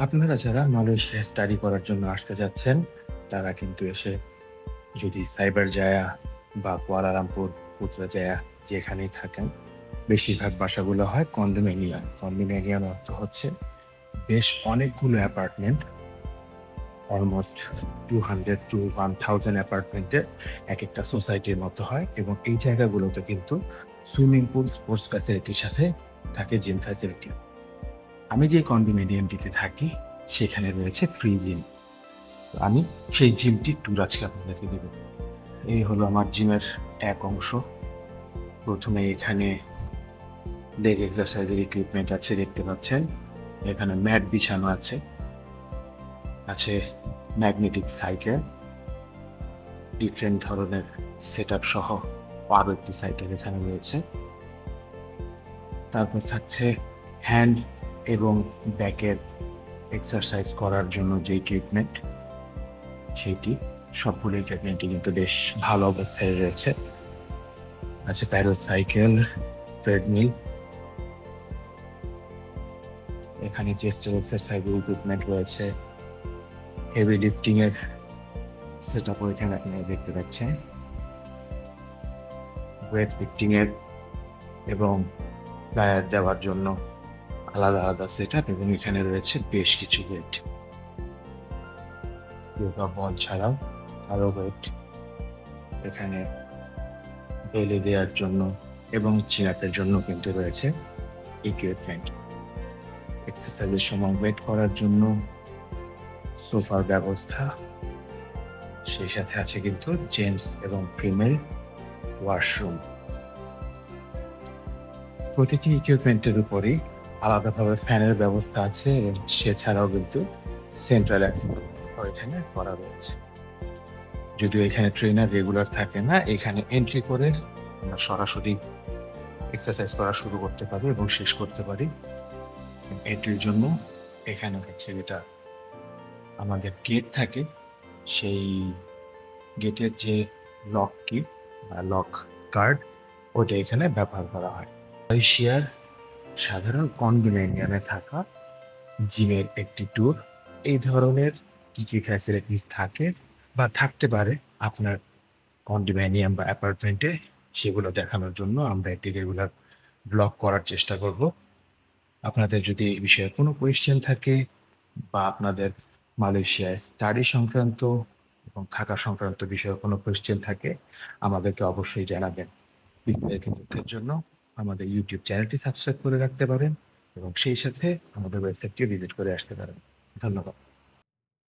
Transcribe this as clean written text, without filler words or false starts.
আপনারা যারা মালয়েশিয়ায় স্টাডি করার জন্য আসতে যাচ্ছেন, তারা কিন্তু এসে যদি সাইবার জায়া বা কুয়ালালামপুর, পুত্রাজায়া যেখানেই থাকেন, বেশিরভাগ বাসাগুলো হয় কন্ডোমিনিয়াম। কন্ডোমিনিয়াম অর্থ হচ্ছে বেশ অনেকগুলো অ্যাপার্টমেন্ট, অলমোস্ট 200 to 1000 অ্যাপার্টমেন্টের একেকটা সোসাইটির মতো হয় এবং এই জায়গাগুলোতে কিন্তু সুইমিং পুল, স্পোর্টস ফ্যাসিলিটির সাথে থাকে জিম ফ্যাসিলিটি। আমি যে কন্ডোমিনিয়ামটিতে থাকি, সেখানে রয়েছে ফ্রি জিম। আমি সেই জিমটি ট্যুর আজকে আপনাদেরকে দেব। এই হলো আমার জিমের এক অংশ। ১ম এ এখানে লেগ এক্সারসাইজের ইকুইপমেন্ট আছে দেখতে পাচ্ছেন। এখানে ম্যাট বিছানো আছে। আছে ম্যাগনেটিক সাইকেল, ডিফারেন্ট ধরনের সেটআপ সহ আরো একটি সাইকেল এখানে রয়েছে। তারপর থাকছে হ্যান্ড এবং ব্যাকের এক্সারসাইজ করার জন্য যে ইকুইপমেন্ট, সেটি সবগুলো ইকুইপমেন্টই কিন্তু বেশ ভালো অবস্থায় রয়েছে। আছে প্যাডেল সাইকেল, ট্রেডমিল, এখানে চেস্টের এক্সারসাইজের ইকুইপমেন্ট রয়েছে, হেভি লিফটিং এর সেটআপও এখানে আপনারা দেখতে পাচ্ছেন, ওয়েট লিফটিং এর এবং প্লায়ার দেওয়ার জন্য আলাদা আলাদা সেটআপ এবং এখানে রয়েছে বেশ কিছু ওয়েট। যোগা বল ছাড়াও আরো ওয়েট এখানে বেলে দেওয়ার জন্য এবং চিন আপের জন্য কিন্তু রয়েছে ইকুইপমেন্ট। এক্সারসাইজের সময় ওয়েট করার জন্য সোফার ব্যবস্থা, সেই সাথে আছে কিন্তু জেন্টস এবং ফিমেল ওয়াশরুম। প্রতিটি ইকুইপমেন্টের উপরই আলাদাভাবে ফ্যানের ব্যবস্থা আছে এবং সেছাড়াও কিন্তু সেন্ট্রাল এখানে করা রয়েছে। যদিও এখানে ট্রেনার রেগুলার থাকে না, এখানে এন্ট্রি করে আমরা সরাসরি এক্সারসাইজ করা শুরু করতে পারি এবং শেষ করতে পারি। এন্ট্রির জন্য এখানে হচ্ছে যেটা আমাদের গেট থাকে, সেই গেটের যে লক কি বা লক কার্ড, ওটা এখানে ব্যবহার করা হয়। মালয়েশিয়ার সাধারণ কন্ডোমিনিয়ামে থাকা জিমের একটি ট্যুর, এই ধরনের কি কি ফ্যাসিলিটিস থাকে বা থাকতে পারে আপনার কন্ডোমিনিয়াম বা অ্যাপার্টমেন্টে, সেগুলো দেখানোর জন্য আমরা একটি রেগুলার ব্লগ করার চেষ্টা করব। আপনাদের যদি এই বিষয়ে কোনো কোয়েশ্চেন থাকে বা আপনাদের মালয়েশিয়ায় স্টাডি সংক্রান্ত এবং থাকা সংক্রান্ত বিষয়ে কোনো কোয়েশ্চেন থাকে, আমাদেরকে অবশ্যই জানাবেন। বিস্তারিত তথ্যের জন্য আমাদের ইউটিউব চ্যানেলটি সাবস্ক্রাইব করে রাখতে পারেন এবং সেই সাথে আমাদের ওয়েবসাইটটিও ভিজিট করে আসতে পারেন। ধন্যবাদ।